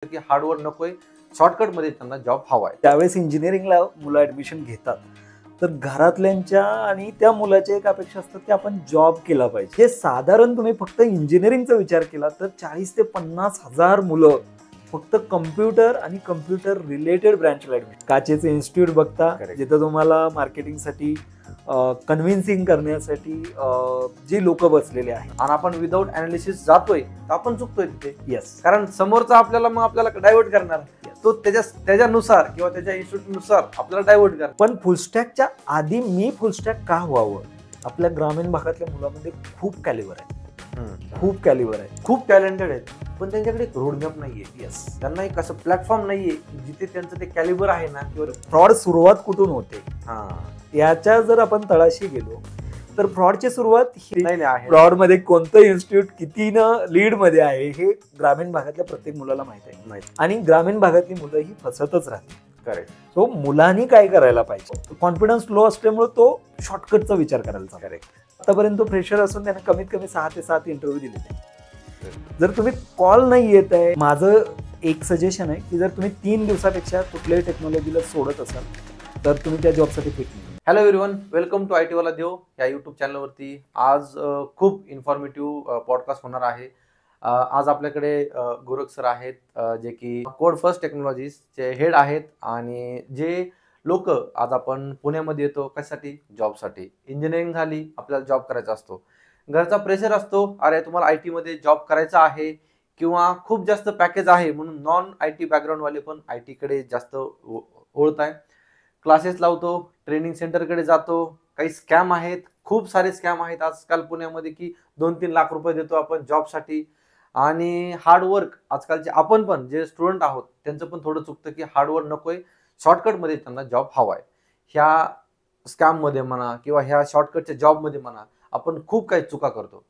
की हार्डवर्क नकोय, शॉर्टकट मध्ये त्यांना जॉब हवाय. त्यावेळेस इंजिनिअरिंगला मुलं ऍडमिशन घेतात तर घरातल्यांच्या आणि त्या मुलाच्या एक अपेक्षा असतात की आपण जॉब केला पाहिजे. हे साधारण तुम्ही फक्त इंजिनिअरिंगचा विचार केला तर 40 ते 50 हजार मुलं फक्त कम्प्युटर आणि कम्प्युटर रिलेटेड ब्रँचला ऍडमिशन. काचेचे इन्स्टिट्यूट बघता जिथं तुम्हाला मार्केटिंगसाठी कन्व्हिन्सिंग करण्यासाठी जे लोक बसलेले आहेत आणि आपण विदाऊट अनालिसिस जातोय तर आपण चुकतोय तिथे. येस, कारण समोरचा आपल्याला डायव्हर्ट करणार, तो त्याच्यानुसार किंवा त्याच्या इन्स्टिट्यूट नुसार आपल्याला डायव्हर्ट करणार. पण फुलस्टॅकच्या आधी मी फुलस्टॅक का व्हावं? आपल्या ग्रामीण भागातल्या मुलांमध्ये खूप कॅलिबर आहे, खूप कॅलिबर आहे, खूप टॅलेंटेड आहेत, पण त्यांच्याकडे एक रोडमॅप नाहीये. येस, त्यांना एक असं प्लॅटफॉर्म नाहीये जिथे त्यांचं ते कॅलिबर आहे ना. किंवा फ्रॉड सुरुवात कुठून होते याच्या जर आपण तळाशी गेलो तर फ्रॉडची सुरुवात फ्रॉड मध्ये कोणतं इन्स्टिट्यूट किती लीड मध्ये आहे हे ग्रामीण भागातल्या प्रत्येक मुलाला माहित आहे. आणि ग्रामीण भागातली मुलं ही फसतच राहतात. करेक्ट. सो मुलांनी काय करायला पाहिजे? कॉन्फिडन्स लो असल्यामुळे तो शॉर्टकटचा विचार करायला. करेक्ट. आतापर्यंत तो फ्रेशर असून त्याने कमीत कमी 6 ते 7 इंटरव्ह्यू दिले. जर तुम्ही कॉल नाही येत आहे, माझं एक सजेशन आहे की जर तुम्ही 3 दिवसापेक्षा कुठल्याही टेक्नॉलॉजीला सोडत असाल तर तुम्ही त्या जॉबसाठी फिट नाही. Hello everyone, welcome to IT वाला देव या युट्यूब चॅनलवरती. आज खूप इन्फॉर्मेटिव्ह पॉडकास्ट होणार आहे. आज आपल्याकडे गोरख सर आहेत, जे की कोड फर्स्ट टेक्नॉलॉजीजचे हेड आहेत. आणि जे लोक आज आपण पुण्यामध्ये येतो कशासाठी? जॉबसाठी. इंजिनिअरिंग झाली, आपल्याला जॉब करायचा असतो, घरचा प्रेशर असतो, अरे तुम्हाला IT मध्ये जॉब करायचा आहे किंवा खूप जास्त पॅकेज आहे म्हणून नॉन IT बॅकग्राऊंडवाले पण IT कडे जास्त ओळत आहे. क्लासेस लावतो, ट्रेनिंग सेंटरकडे जातो. काही स्कॅम आहेत, खूप सारे स्कॅम आहेत आजकाल पुण्यामध्ये की 2-3 लाख रुपये देतो आपण जॉबसाठी. आणि हार्डवर्क आजकालचे आपण पण जे स्टुडंट आहोत त्यांचं पण थोडं चुकतं की हार्डवर्क नकोय, शॉर्टकटमध्ये त्यांना जॉब हवाय. ह्या स्कॅममध्ये म्हणा किंवा ह्या शॉर्टकटच्या जॉबमध्ये म्हणा आपण खूप काही चुका करतो.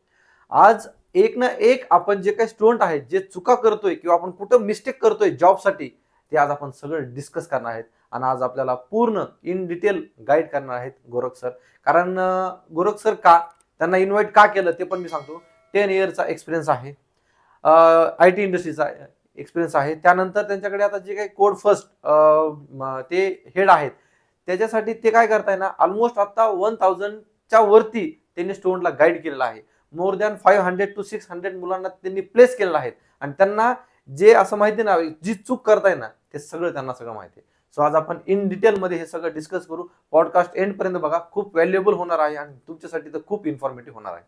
आज एक ना एक आपण जे काही स्टुडंट आहेत जे चुका करतोय किंवा आपण कुठं मिस्टेक करतोय जॉबसाठी ते आज आपण सगळं डिस्कस करणार आहेत. आणि आज आपल्याला पूर्ण इन डिटेल गाईड करणार आहेत गोरख सर. कारण गोरख सर का त्यांना इन्व्हाइट का केलं ते पण मी सांगतो. 10 इयरचा एक्सपिरियन्स आहे, IT इंडस्ट्रीचा एक्सपिरियन्स आहे. त्यानंतर त्यांच्याकडे आता जे काही कोड फर्स्ट ते हेड आहेत त्याच्यासाठी ते काय करताय ना, ऑलमोस्ट आता 1000च्या वरती त्यांनी स्टुडंटला गाईड केलेलं आहे. मोर दॅन 500 to 600 मुलांना त्यांनी प्लेस केलेलं आहे. आणि त्यांना जे असं माहिती ना, जी चूक करताय ना ते सगळं त्यांना सगळं माहिती आहे. सो आज आपण इन डिटेलमध्ये हे सगळं डिस्कस करू. पॉडकास्ट एंड पर्यंत बघा, खूप व्हॅल्युएबल होणार आहे आणि तुमच्यासाठी तर खूप इन्फॉर्मेटिव्ह होणार आहे.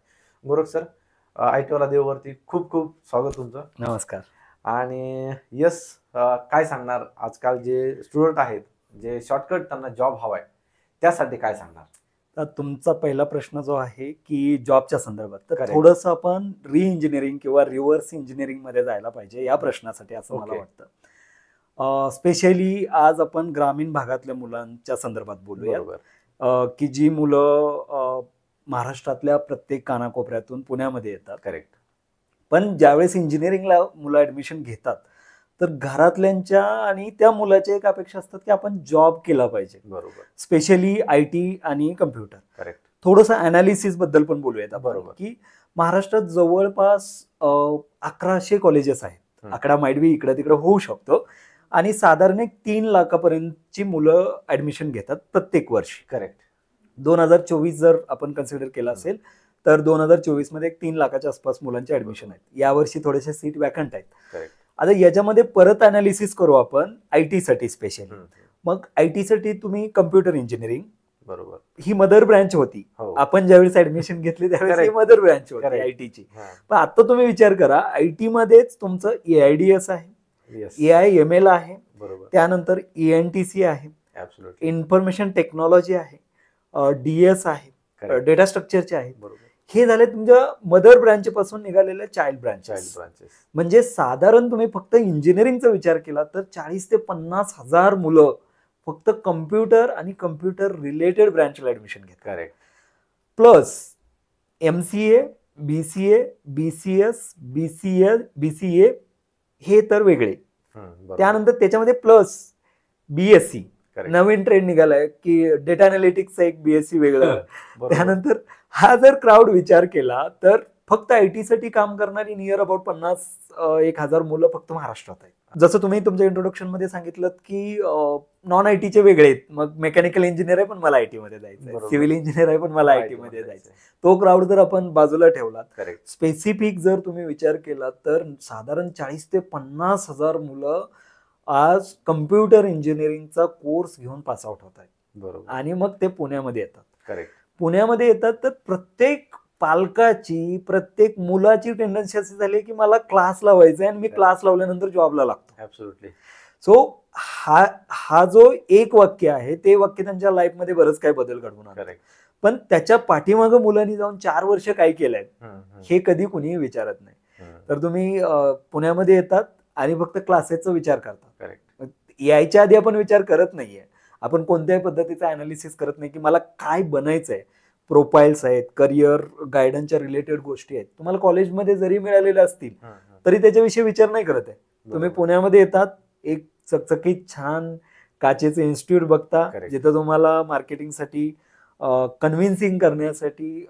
गोरख सर, IT वाला देववरती खूप खूप स्वागत तुमचं. नमस्कार. आणि यस, काय सांगणार आजकाल जे स्टुडंट आहेत जे शॉर्टकट त्यांना जॉब हवाय त्यासाठी काय सांगणार? तर तुमचा पहिला प्रश्न जो आहे की जॉबच्या संदर्भात, तर थोडंसं आपण रिइंजिनिअरिंग किंवा रिव्हर्स इंजिनिअरिंग मध्ये जायला पाहिजे या प्रश्नासाठी असं मला वाटतं. स्पेशली आज आपण ग्रामीण भागातल्या मुलांच्या संदर्भात बोलूया की जी मुलं महाराष्ट्रातल्या प्रत्येक कानाकोपऱ्यातून पुण्यामध्ये येतात. करेक्ट. पण ज्यावेळेस इंजिनिअरिंगला मुलं ऍडमिशन घेतात तर घरातल्यांच्या आणि त्या मुलाच्या एक अपेक्षा असतात की आपण जॉब केला पाहिजे. बरोबर. स्पेशली IT आणि कम्प्युटर. करेक्ट. थोडंसं अनालिसिस बद्दल पण बोलूयात. बरोबर. की महाराष्ट्रात जवळपास 1100 कॉलेजेस आहेत. आकडा माइट बी इकडे तिकडे होऊ शकतो. आणि साधारण 3 लाखापर्यंतची मुलं ऍडमिशन घेतात प्रत्येक वर्षी. करेक्ट. 2024 जर आपण कन्सिडर केलं असेल तर 2024 मध्ये 3 लाखाच्या आसपास मुलांचे ऍडमिशन आहेत. यावर्षी थोडेसे सीट वॅकंट आहेत. करेक्ट. आता याच्यामध्ये परत अनालिसिस करू आपण IT साठी स्पेशली. मग IT साठी तुम्ही कम्प्युटर इंजिनिअरिंग, बरोबर, ही मदर ब्रँच होती. आपण ज्यावेळेस ऍडमिशन घेतली त्यावेळेस ही मदर ब्रँच होती IT ची. पण आता तुम्ही विचार करा, IT मध्येच तुमचं AIDS आहे, AI/ML आहे, त्यानंतर ENTC आहे, इन्फॉर्मेशन टेक्नॉलॉजी आहे, DS आहे, डेटा स्ट्रक्चरचे आहे. हे झाले तुमच्या मदर ब्रँच पासून निघालेल्या चाइल्ड ब्रँचेस. म्हणजे साधारण तुम्ही फक्त इंजिनिअरिंगचा विचार केला तर 40 ते 50 हजार मुलं फक्त कम्प्युटर आणि कम्प्युटर रिलेटेड ब्रँचला ऍडमिशन घेतात. Correct. Plus MCA, BCA, BCS, BCA हे तर वेगळे. त्यानंतर त्याच्यामध्ये प्लस BSc, नवीन ट्रेंड निघालाय की डेटा अनालिटिक्सचा एक BSc वेगळं. त्यानंतर हा जर क्राऊड विचार केला तर फक्त IT साठी काम करणारी नियर अबाउट 50,000 मुलं फक्त महाराष्ट्रात आहेत. जसं तुम्ही तुमच्या इंट्रोडक्शन मध्ये सांगितलं की नॉन आयटीचे वेगळे आहेत, मग मेकॅनिकल इंजिनियर आहे पण मला आयटी मध्ये जायचं, सिव्हिल इंजिनियर आहे पण मला आयटी मध्ये जायचं, तो क्राऊड जर आपण बाजूला ठेवला, स्पेसिफिक जर तुम्ही विचार केला तर साधारण 40 ते 50 हजार मुलं आज कम्प्युटर इंजिनिअरिंगचा कोर्स घेऊन पास आउट होत आहेत. बरोबर. आणि मग ते पुण्यामध्ये येतात. करेक्ट. पुण्यामध्ये येतात तर प्रत्येक पालकाची, प्रत्येक मुलाची टेंडन्सी अशी झाली की मला क्लास लावायचा आणि मी क्लास लावल्यानंतर जॉबला लागतो. ऍब्सोल्युटली. सो हा जो एक वाक्य आहे ते वाक्य त्यांच्या लाईफमध्ये बरंच काही बदल घडवून आणतं. पण त्याच्या पाठीमागं मुलांनी जाऊन 4 वर्ष काय केलंय हे कधी कुणीही विचारत नाही. तर तुम्ही पुण्यामध्ये येतात आणि फक्त क्लासेसचा विचार करता. करेक्ट. यायच्या आधी आपण विचार करत नाहीये, आपण कोणत्याही पद्धतीचा अनालिसिस करत नाही की मला काय बनायचंय. प्रोफाईल्स आहेत, करिअर गायडन्सच्या रिलेटेड गोष्टी आहेत, तुम्हाला कॉलेजमध्ये जरी मिळालेल्या असतील तरी त्याच्याविषयी विचार नाही करत आहे. तुम्ही पुण्यामध्ये येतात, एक चकचकीत छान काचेचे इन्स्टिट्यूट बघता, जिथं तुम्हाला मार्केटिंगसाठी कन्व्हिन्सिंग करण्यासाठी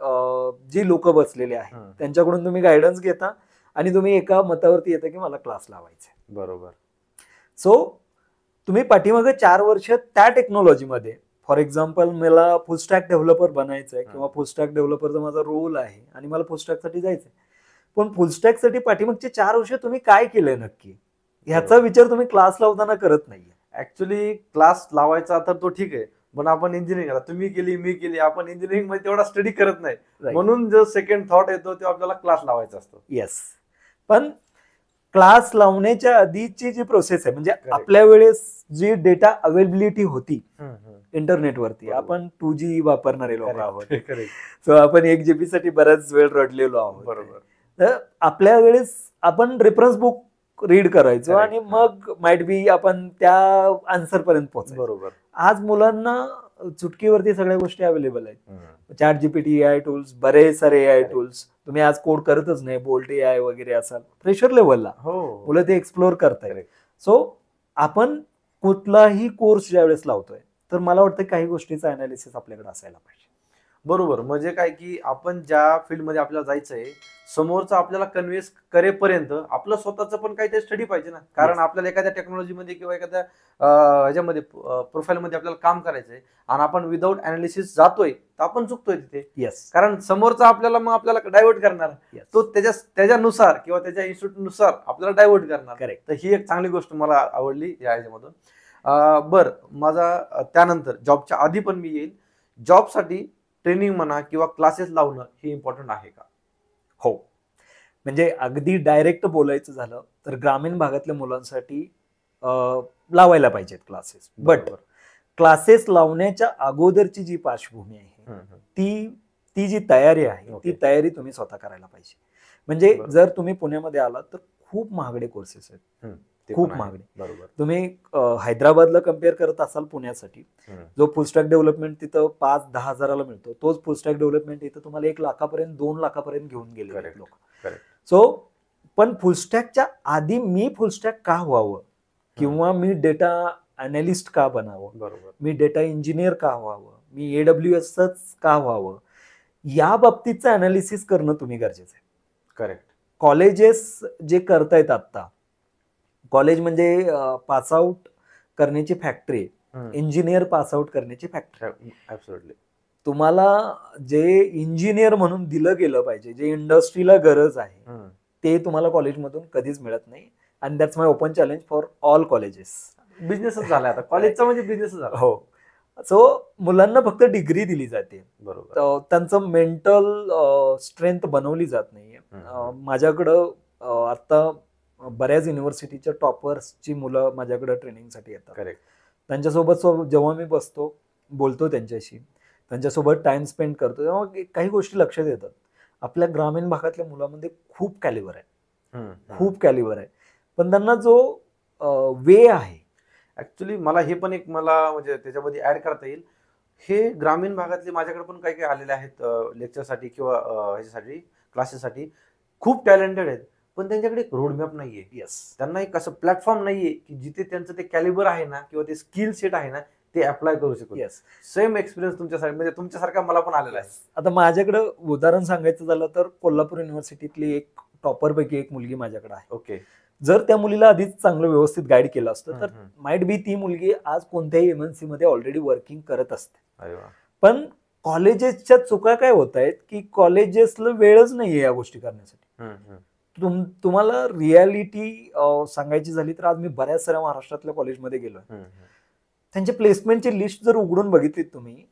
जी लोक बसलेले आहेत त्यांच्याकडून तुम्ही गायडन्स घेता आणि तुम्ही एका मतावरती येता की मला क्लास लावायचा. बरोबर. सो तुम्ही पाठीमागे 4 वर्ष त्या टेक्नॉलॉजीमध्ये, फॉर एक्झाम्पल मला फुलस्टॅक डेव्हलपर बनायचं आहे किंवा फुलस्टॅक डेव्हलपरचा माझा रोल आहे आणि मला फुलस्टॅकसाठी जायचं आहे, पण फुलस्टॅकसाठी पाठीमागचे 4 वर्ष तुम्ही काय केलंय नक्की ह्याचा विचार तुम्ही क्लास लावताना करत नाहीये. ऍक्च्युली क्लास लावायचा तर तो ठीक आहे, पण आपण इंजिनिअरिंग तुम्ही केली मी केली, आपण इंजिनिअरिंग मध्ये तेवढा स्टडी करत नाही, म्हणून जो सेकंड थॉट येतो तेव्हा आपल्याला क्लास लावायचा असतो. येस, पण क्लास लावण्याच्या आधीची जी प्रोसेस आहे, म्हणजे आपल्या वेळेस जी डेटा अवेलेबिलिटी होती इंटरनेटवरती, आपण 2G वापरणारे लोक आहोत, सो आपण 1 GB साठी बराच वेळ रडलेलो आहोत. बरोबर. तर आपल्या वेळेस आपण रेफरन्स बुक रीड करायचो आणि मग माइट बी आपण त्या आन्सर पर्यंत पोहोचायचो. बरोबर. आज मुलांना चुटकीवरती सगळ्या गोष्टी अवेलेबल आहेत. ChatGPT, AI टूल्स, बरेच सारे AI टूल्स. तुम्ही आज कोड करतच नाही, बोल्ट AI वगैरे असाल फ्रेशर लेवलला मुलं ते एक्सप्लोर करतायत. सो आपण कुठलाही कोर्स ज्यावेळेस लावतोय तर मला वाटतं काही गोष्टीचा अनालिसिस आपल्याकडे असायला पाहिजे. बरोबर. म्हणजे काय की आपण ज्या फील्डमध्ये आपल्याला जायचंय, समोरचं आपल्याला कन्व्हिन्स करेपर्यंत आपलं स्वतःचं पण काहीतरी स्टडी पाहिजे ना. कारण आपल्याला एखाद्या टेक्नॉलॉजीमध्ये किंवा एखाद्या ह्याच्यामध्ये प्रोफाईलमध्ये आपल्याला काम करायचंय आणि आपण विदाऊट अनालिसिस जातोय तर आपण चुकतोय तिथे. येस. कारण समोरचा आपल्याला डायव्हर्ट करणार, तो त्याच्यानुसार किंवा त्याच्या इन्स्टिट्यूटनुसार आपल्याला डायव्हर्ट करणार. करेक्ट. तर ही एक चांगली गोष्ट मला आवडली या ह्याच्यामधून. बरं, माझा त्यानंतर जॉबच्या आधी पण मी येईल, जॉबसाठी ट्रेनिंग म्हणा किंवा क्लासेस लावणं हे इम्पॉर्टंट आहे का? हो, म्हणजे अगदी डायरेक्ट बोलायचं झालं तर ग्रामीण भागातल्या मुलांसाठी लावायला पाहिजेत क्लासेस. बट क्लासेस लावण्याच्या अगोदरची जी पार्श्वभूमी आहे, ती जी तयारी आहे ती तयारी तुम्ही स्वतः करायला पाहिजे. म्हणजे जर तुम्ही पुण्यामध्ये आलात तर खूप महागडे कोर्सेस आहेत, खूप महागडे. बरोबर. तुम्ही हैदराबादला कम्पेअर करत असाल पुण्यासाठी, जो फुलस्टॅक डेव्हलपमेंट तिथं 5-10 हजाराला मिळतो, तोच फुलस्टॅक डेव्हलपमेंट इथं तुम्हाला 1 लाखापर्यंत 2 लाखापर्यंत घेऊन गेले लोक. सो पण फुलस्टॅकच्या आधी मी फुलस्टॅक का व्हावं किंवा मी डेटा अनालिस्ट का बनावं, बरोबर, मी डेटा इंजिनियर का व्हावं, मी AWSच का व्हावं, या बाबतीतचं अनालिसिस करणं तुम्ही गरजेचं आहे. करेक्ट. कॉलेजेस जे करतायत आता, कॉलेज म्हणजे पास आउट करण्याची फॅक्टरी, इंजिनियर पास आउट करण्याची फॅक्टरी. ऍब्सोल्युटली. तुम्हाला जे इंजिनियर म्हणून दिलं गेलं पाहिजे, जे इंडस्ट्रीला गरज आहे, ते तुम्हाला कॉलेजमधून कधीच मिळत नाही. And that's my open challenge for all colleges. बिझनेसच झाला आता, कॉलेजचा म्हणजे बिझनेसच झाला. हो. सो मुलांना फक्त डिग्री दिली जाते, बरोबर, त्यांचं मेंटल स्ट्रेंथ बनवली जात नाहीये. माझ्याकडं आता बऱ्याच युनिव्हर्सिटीच्या टॉपर्सची मुलं माझ्याकडे ट्रेनिंगसाठी येतात. करेक्ट. त्यांच्यासोबत जेव्हा मी बसतो, बोलतो त्यांच्याशी, त्यांच्यासोबत टाइम स्पेंड करतो, तेव्हा काही गोष्टी लक्षात येतात. आपल्या ग्रामीण भागातल्या मुलांमध्ये खूप कॅलिबर आहे, खूप कॅलिबर आहे, पण त्यांना जो वे आहे. ऍक्च्युली मला हे पण एक म्हणजे त्याच्यामध्ये ऍड करता येईल, हे ग्रामीण भागातले माझ्याकडे पण काही आलेले आहेत लेक्चरसाठी किंवा ह्याच्यासाठी क्लासेससाठी, खूप टॅलेंटेड आहेत, पण त्यांच्याकडे एक रोडमॅप नाहीये. येस. त्यांना एक असं प्लॅटफॉर्म नाहीये की जिथे त्यांचं ते कॅलिबर आहे ना किंवा ते स्किल सेट आहे ना ते अप्लाय करू शकतो. येस. सेम एक्सपिरियन्स तुमच्यासाठी, म्हणजे तुमच्यासारखा मला पण आलेला आहे. आता माझ्याकडे उदाहरण सांगायचं झालं तर कोल्हापूर युनिव्हर्सिटीतली एक टॉपर पैकी एक मुलगी माझ्याकडे आहे. ओके. जर त्या मुलीला आधीच चांगलं व्यवस्थित गाईड केलं असतं तर माइट बी ती मुलगी आज कोणत्याही MNC मध्ये ऑलरेडी वर्किंग करत असते. पण कॉलेजेसच्या चुका काय होत आहेत की कॉलेजेसला वेळच नाहीये या गोष्टी करण्यासाठी. तुम्हाला रियालिटी सांगायची झाली तर आज मी बऱ्याच साऱ्या महाराष्ट्रातल्या कॉलेजमध्ये गेलोय. त्यांच्या प्लेसमेंटची लिस्ट जर उघडून बघितली तुम्ही,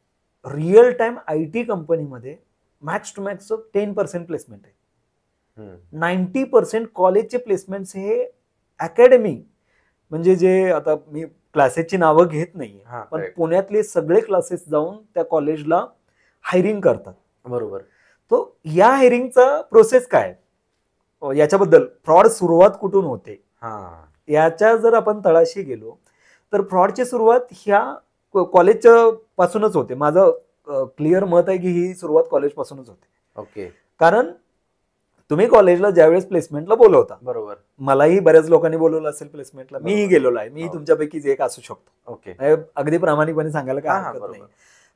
रिअल टाइम IT कंपनीमध्ये मॅक्स टू मॅक्स 10% प्लेसमेंट आहे. 90% कॉलेजचे प्लेसमेंट्स हे अकॅडमी, म्हणजे जे आता मी क्लासेसची नावं घेत नाहीये, पण पुण्यातले सगळे क्लासेस जाऊन त्या कॉलेजला हायरिंग करतात. बरोबर. तो या हायरिंगचा प्रोसेस काय, याच्याबद्दल फ्रॉड सुरुवात कुठून होते याच्या जर आपण तळाशी गेलो तर फ्रॉडची सुरुवात ह्या कॉलेजच्या पासूनच होते. माझं क्लिअर मत आहे की ही सुरुवात कॉलेज पासूनच होते. ओके. कारण तुम्ही कॉलेजला ज्यावेळेस प्लेसमेंटला बोलवता, बरोबर, मलाही बऱ्याच लोकांनी बोलवलं असेल प्लेसमेंटला, मीही गेलेलो आहे, मी तुमच्यापैकीच एक असू शकतो. ओके. अगदी प्रामाणिकपणे सांगायला काय हरकत नाही.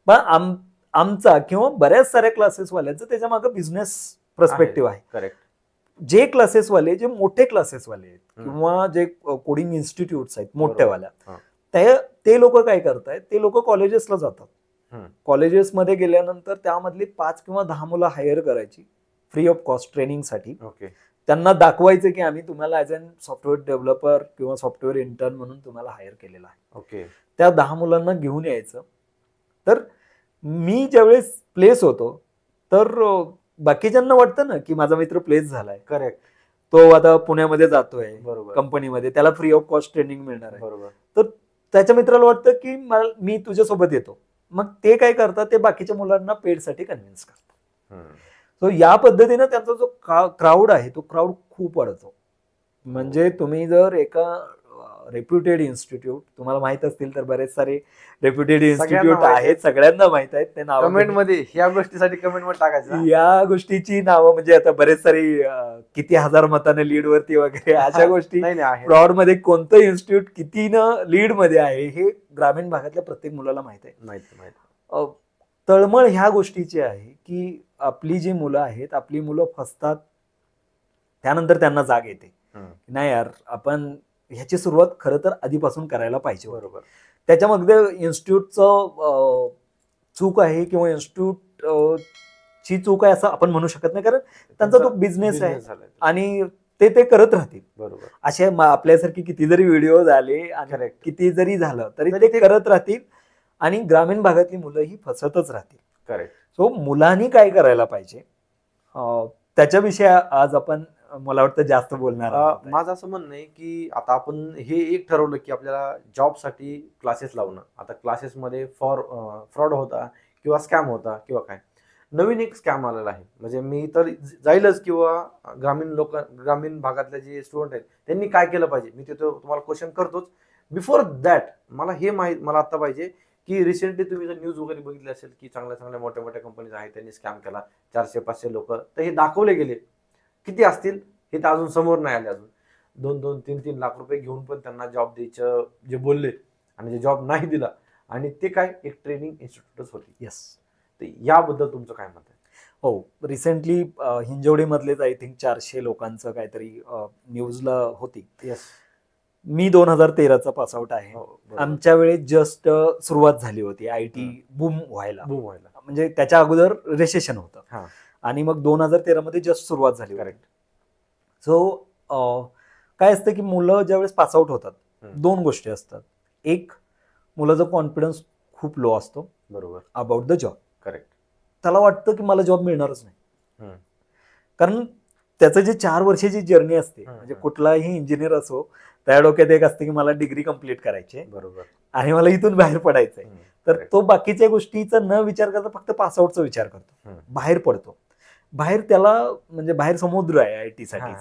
पण आमचा किंवा बऱ्याच साऱ्या क्लासेसवाल्यांचं त्याच्या मागे बिझनेस पर्स्पेक्टिव्ह आहे. करेक्ट. जे क्लासेसवाले, जे मोठे क्लासेसवाले आहेत किंवा जे कोडिंग इन्स्टिट्यूट्स आहेत मोठ्यावाल्या, ते लोक काय करतायत, ते लोक कॉलेजेसला जातात. कॉलेजेसमध्ये गेल्यानंतर त्यामधली 5 किंवा 10 मुलं हायर करायची फ्री ऑफ कॉस्ट ट्रेनिंगसाठी. त्यांना दाखवायचं की आम्ही तुम्हाला ऍज अन सॉफ्टवेअर डेव्हलपर किंवा सॉफ्टवेअर इंटर्न म्हणून तुम्हाला हायर केलेला आहे. ओके. त्या 10 मुलांना घेऊन यायचं. तर मी ज्यावेळेस प्लेस होतो तर बाकीच्यांना वाटतं ना की माझा मित्र प्लेस झालाय, करेक्ट, तो आता पुण्यामध्ये जातोय बरोबर, कंपनीमध्ये, त्याला फ्री ऑफ कॉस्ट ट्रेनिंग मिळणार आहे. बरोबर. तर त्याच्या मित्राला वाटतं की मी तुझ्यासोबत येतो. मग ते काय करतात, ते बाकीच्या मुलांना पेडसाठी कन्व्हिन्स करतात. सो या पद्धतीने त्यांचा जो क्राऊड आहे तो क्राऊड खूप वाढतो. म्हणजे तुम्ही जर एका रेप्युटेड इन्स्टिट्यूट, तुम्हाला माहित असतील तर बरेच सारे रेप्युटेड इन्स्टिट्यूट आहेत, सगळ्यांना माहित आहेत, ते नाव कमेंट मध्ये या गोष्टीसाठी कमेंट मध्ये टाकायचं. या गोष्टीची नावं म्हणजे आता बरेच सारी किती हजार मताने लीड वरती वगैरे अशा गोष्टी, फ्रॉड मध्ये कोणतं इन्स्टिट्यूट किती लीड मध्ये आहे हे ग्रामीण भागातल्या प्रत्येक मुलाला माहित आहे. तळमळ ह्या गोष्टीची आहे की आपली जी मुलं आहेत, आपली मुलं फसतात, त्यानंतर त्यांना जाग येते नाही यार, आपण ह्याची सुरुवात खरं तर आधीपासून करायला पाहिजे. बरोबर. त्याच्यामध्ये इन्स्टिट्यूटचं चूक आहे किंवा इन्स्टिट्यूट ची चूक आहे असं आपण म्हणू शकत नाही, कारण त्यांचा तो बिझनेस आहे आणि ते करत राहतील. बरोबर. असे आपल्यासारखे किती जरी व्हिडिओ झाले आणि किती जरी झालं तरी ते करत राहतील आणि ग्रामीण भागातली मुलं ही फसतच राहतील. करेक्ट. सो मुलांनी काय करायला पाहिजे त्याच्याविषयी आज आपण, मला वाटतं, जास्त बोलणार. माझं असं म्हणणं आहे की आता आपण हे एक ठरवलं की आपल्याला जॉबसाठी क्लासेस लावणं. आता क्लासेसमध्ये फ्रॉड होता किंवा स्कॅम होता किंवा काय, नवीन एक स्कॅम आलेला आहे. म्हणजे मी तर जाईलच किंवा ग्रामीण भागातले जे स्टुडंट आहेत त्यांनी काय केलं पाहिजे, मी तिथं तुम्हाला क्वेश्चन करतोच. बिफोर दॅट मला आता पाहिजे की रिसेंटली तुम्ही जर न्यूज वगैरे बघितली असेल की चांगल्या मोठ्या मोठ्या कंपनीज आहेत, त्यांनी स्कॅम केला, 400-500 लोक, तर हे दाखवले गेले. किती असतील हे तर अजून समोर नाही आले. अजून 2-2, 3-3 लाख रुपये घेऊन पण त्यांना जॉब द्यायचं जे बोलले आणि जे जॉब नाही दिला, आणि ते काय एक ट्रेनिंग इन्स्टिट्यूटच होती. येस. तर याबद्दल तुमचं काय मत आहे? हो, रिसेंटली हिंजवडी मधलेच आय थिंक 400 लोकांचं काहीतरी न्यूजला होती. येस. मी 2013चा पासआउट आहे. आमच्या वेळेस जस्ट सुरुवात झाली होती IT बूम व्हायला, म्हणजे त्याच्या अगोदर रिसेशन होतं आणि मग 2013 मध्ये जस्ट सुरुवात झाली. करेक्ट. सो काय असतं की मुलं ज्यावेळेस पासआउट होतात, 2 गोष्टी असतात. एक, मुलाचा कॉन्फिडन्स खूप लो असतो. बरोबर. About the job. करेक्ट. त्याला वाटतं की मला जॉब मिळणारच नाही, कारण त्याचं जे 4 वर्षाची जर्नी असते, म्हणजे कुठलाही इंजिनियर असो, त्या डोक्यात एक असते की मला डिग्री कंप्लीट करायची. बरोबर. आणि मला इथून बाहेर पडायचंय. तर तो बाकीच्या गोष्टीचा न विचार करता फक्त पासआउटचा विचार करतो, बाहेर पडतो. बाहेर त्याला म्हणजे बाहेर समुद्र आहे IT साठी.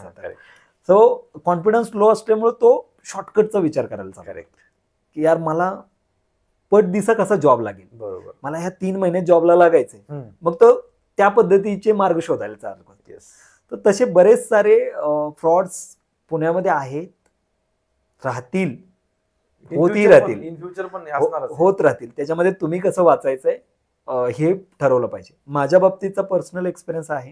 सो कॉन्फिडन्स लो असल्यामुळे तो शॉर्टकटचा विचार करायला चालतो की यार मला पट दिसा कसा जॉब लागेल, बरोबर, मला ह्या 3 महिन्यात जॉबला लागायचंय. मग तो त्या पद्धतीचे मार्ग शोधायला चालू करतो. तर तसे बरेच सारे फ्रॉड्स पुण्यामध्ये आहेत, राहतील, होती राहतील, इन फ्युचर पण होत राहतील. त्याच्यामध्ये तुम्ही कसं वाचायचंय हे ठरवलं पाहिजे. माझ्या बाबतीतचा पर्सनल एक्सपिरियन्स आहे.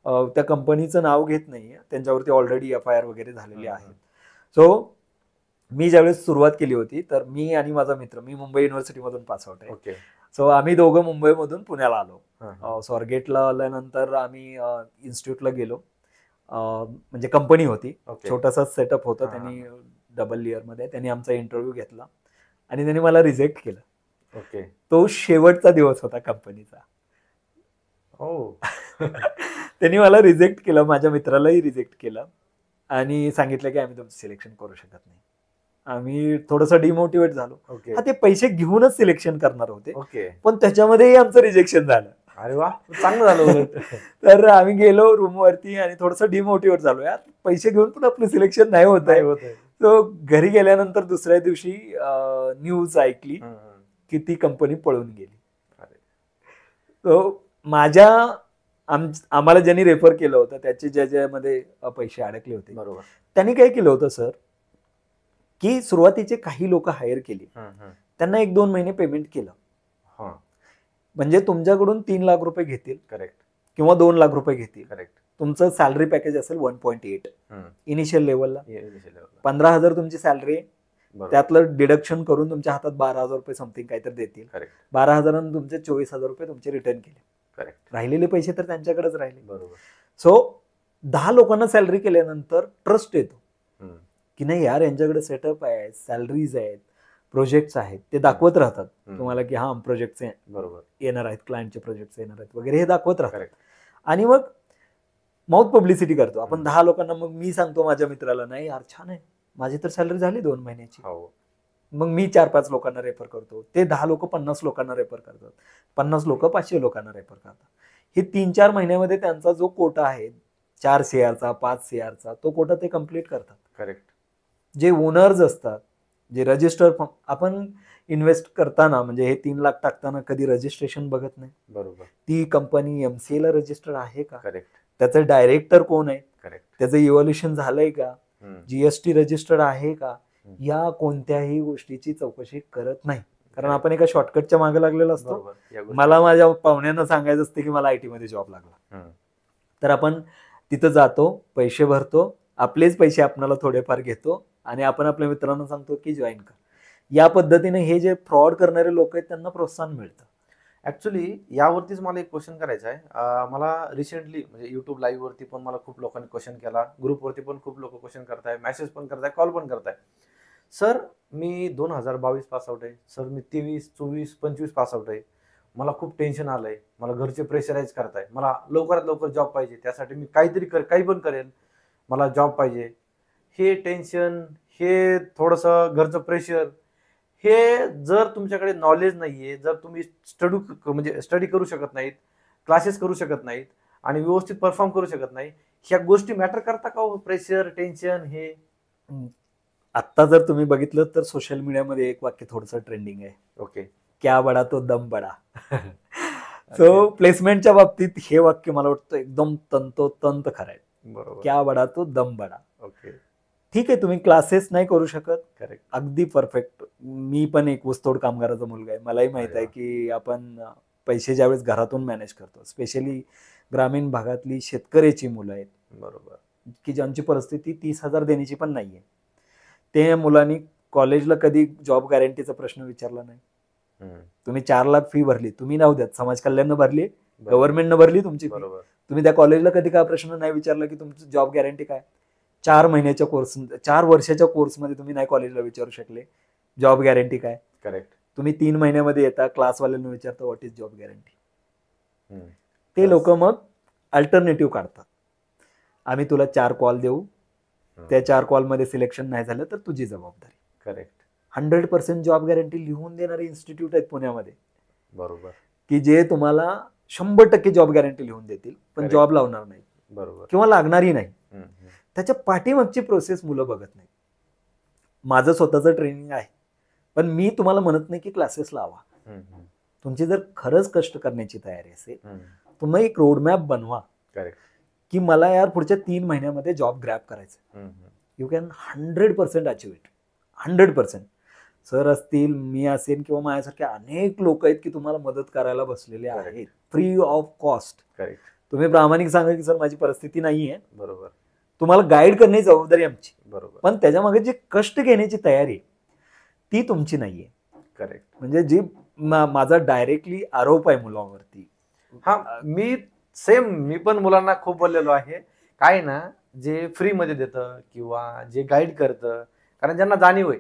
त्या कंपनीचं नाव घेत नाहीये, त्यांच्यावरती ऑलरेडी FIR वगैरे झालेली आहे. सो मी ज्यावेळेस सुरुवात केली होती तर मी आणि माझा मित्र, मी मुंबई युनिव्हर्सिटीमधून पास आउट आहे. सो आम्ही दोघं मुंबईमधून पुण्याला आलो. स्वारगेटला आल्यानंतर आम्ही इन्स्टिट्यूटला गेलो. म्हणजे कंपनी होती, छोटासा सेटअप होता. त्यांनी डबल इयर मध्ये त्यांनी आमचा इंटरव्ह्यू घेतला आणि त्यांनी मला रिजेक्ट केलं. तो शेवटचा दिवस होता कंपनीचा. त्यांनी मला रिजेक्ट केलं, माझ्या मित्रालाही रिजेक्ट केलं आणि सांगितलं की आम्ही तुमचं सिलेक्शन करू शकत नाही. आम्ही थोडंसं डिमोटिवेट झालो. ते पैसे घेऊनच सिलेक्शन करणार होते, पण त्याच्यामध्येही आमचं रिजेक्शन झालं. अरे वा, चांगलं झालं. तर आम्ही गेलो रूमवरती आणि थोडंसं डिमोटिवेट झालो, यार पैसे घेऊन पण आपलं सिलेक्शन नाही होत आहे. तो घरी गेल्यानंतर दुसऱ्या दिवशी न्यूज ऐकली की ती कंपनी पळून गेली. तो आम्हाला ज्यांनी रेफर केलं होतं त्याचे ज्याच्यामध्ये पैसे अडकले होते, बरोबर, त्यांनी काय केलं होतं सर, की सुरुवातीचे काही लोक हायर केली, त्यांना 1-2 महिने पेमेंट केलं. म्हणजे तुमच्याकडून 3 लाख रुपये घेतील, करेक्ट, किंवा 2 लाख रुपये घेतील, करेक्ट. तुमचं सॅलरी पॅकेज असेल 1.8 इनिशियल लेवलला. 15,000 तुमची सॅलरी आहे, त्यातलं डिडक्शन करून तुमच्या हातात 12,000 रुपये समथिंग काहीतरी देतील. 12,000 तुमचे 24,000 रुपये तुमचे रिटर्न केले. राहिलेले पैसे तर त्यांच्याकडेच राहिले. बरोबर. सो 10 लोकांना सॅलरी केल्यानंतर ट्रस्ट येतो की नाही यार, यांच्याकडे सेटअप आहे, सॅलरीज आहेत, प्रोजेक्ट्स आहेत, ते दाखवत राहतात तुम्हाला की हा प्रोजेक्ट बरोबर येणार आहेत, क्लायंटचे प्रोजेक्ट येणार आहेत वगैरे, हे दाखवत राहतात. आणि मग माउथ पब्लिसिटी करतो आपण 10 लोकांना. मग मी सांगतो माझ्या मित्राला, नाही यार छान आहे, माझी तर सॅलरी झाली 2 महिन्याची. मग मी 4-5 लोकांना रेफर करतो, ते 10 लोक 50 लोकांना रेफर करतात, 50 लोक 500 लोकांना रेफर करतात. हे 3-4 महिन्यामध्ये त्यांचा जो कोटा आहे 4 CRचा 5 CRचा, तो कोटा ते कम्प्लीट करतात. करेक्ट. जे ओनर्स असतात, जे रजिस्टर, आपण इन्व्हेस्ट करताना म्हणजे हे 3 लाख टाकताना कधी रजिस्ट्रेशन बघत नाही. बरोबर. ती कंपनी MCA ला रजिस्टर आहे का, करेक्ट, त्याचं डायरेक्टर कोण आहे, करेक्ट, त्याचं इव्हॉल्युशन झालंय का, GST रजिस्टर्ड आहे का, या कोणत्याही गोष्टीची चौकशी करत नाही. कारण आपण एका शॉर्टकटच्या मागे लागलेलो असतो. मला माझ्या पाहुण्यांना सांगायचं असते की मला IT मध्ये जॉब लागला, तर आपण तिथं जातो, पैसे भरतो, आपलेच पैसे आपल्याला थोडेफार घेतो आणि आपण आपल्या मित्रांना सांगतो की जॉईन कर. या पद्धतीने हे जे फ्रॉड करणारे लोक आहेत त्यांना प्रोत्साहन मिळतं. ऍक्च्युली यावरतीच मला एक क्वेश्चन करायचा आहे. मला रिसेंटली म्हणजे युट्यूब लाईव्ह वरती पण मला खूप लोकांनी क्वेश्चन केला, ग्रुपवरती पण खूप लोक क्वेश्चन करताय, मेसेज पण करताय, कॉल पण करताय. सर मी 2022 पास आउट आहे, सर मी 23, 24, 25 पास आउट आहे, मला खूप टेन्शन आलंय, मला घरचे प्रेशराईज करताय, मला लवकरात लवकर जॉब पाहिजे, त्यासाठी मी काही पण करेन, मला जॉब पाहिजे. हे टेन्शन, हे थोडंसं घरचं प्रेशर, हे जर तुमच्याकडे नॉलेज नाहीये, जर तुम्ही स्टडी करू शकत नाहीत, क्लासेस करू शकत नाहीत आणि व्यवस्थित परफॉर्म करू शकत नाही, ह्या गोष्टी मॅटर करता का हो? प्रेशर, टेन्शन हे. आता जर तुम्ही बघितलं तर सोशल मीडियामध्ये एक वाक्य थोडंसं ट्रेंडिंग आहे. ओके. क्या बडा तो दम बडा. सो प्लेसमेंटच्या बाबतीत हे वाक्य मला वाटतं एकदम तंतोतंत खरं आहे. बरोबर. क्या बडा तो दम बडा. ओके. ठीक आहे, तुम्ही क्लासेस नाही करू शकत, करेक्ट, अगदी परफेक्ट. मी पण एक ऊसतोड कामगाराचा मुलगा आहे, मलाही माहित आहे की आपण पैसे ज्यावेळेस घरातून मॅनेज करतो, स्पेशली ग्रामीण भागातली शेतकऱ्याची मुलं आहेत, बरोबर, की ज्यांची परिस्थिती 30,000 देण्याची पण नाहीये, ते मुलांनी कॉलेजला कधी जॉब गॅरंटीचा प्रश्न विचारला नाही. तुम्ही 4 लाख फी भरली, तुम्ही नाव द्यात, समाज कल्याणनं भरली, गव्हर्नमेंटनं भरली तुमची फी, तुम्ही त्या कॉलेजला कधी काय प्रश्न नाही विचारला की तुमची जॉब गॅरंटी काय. 4 महिन्याच्या कोर्स, 4 वर्षाच्या कोर्समध्ये तुम्ही नाही कॉलेजला विचारू शकले जॉब गॅरंटी काय. करेक्ट. तुम्ही 3 महिन्यामध्ये येता, क्लासवाल्यांना विचारता व्हॉट इज जॉब गॅरंटी. ते लोक मग अल्टरनेटिव्ह काढतात, आम्ही तुला 4 कॉल देऊ, त्या 4 कॉलमध्ये सिलेक्शन नाही झालं तर तुझी जबाबदारी. करेक्ट. 100% जॉब गॅरंटी लिहून देणारे इन्स्टिट्यूट आहेत पुण्यामध्ये, बरोबर, की जे तुम्हाला 100% जॉब गॅरंटी लिहून देतील, पण जॉब लावणार नाही, बरोबर, किंवा लागणारही नाही. त्याच्या पाठीमागची प्रोसेस मुलं बघत नाही. माझं स्वतःचं ट्रेनिंग आहे, पण मी तुम्हाला म्हणत नाही की क्लासेस लावा. तुमची जर खरंच कष्ट करण्याची तयारी असेल, तुम्ही एक रोडमॅप बनवा की मला यार पुढच्या 3 महिन्यामध्ये जॉब ग्रॅब करायचं. You can 100% achieve it. 100%. Sir असतील, मी असेल, किंवा माझ्यासारखे अनेक लोक आहेत की तुम्हाला मदत करायला बसलेले आहेत फ्री ऑफ कॉस्ट. तुम्ही प्रामाणिक सांगा की सर माझी परिस्थिती नाहीये, बरोबर, तुम्हाला गाईड करण्याची जबाबदारी आमची, बरोबर, पण त्याच्यामागे जे कष्ट घेण्याची तयारी ती तुमची नाहीये. करेक्ट. म्हणजे जी माझा डायरेक्टली आरोप आहे मुलांवरती. हा, मी पण मुलांना खूप बोललेलो आहे, काय ना जे फ्री मध्ये देतं किंवा जे गाईड करतं, कारण ज्यांना जाणीव आहे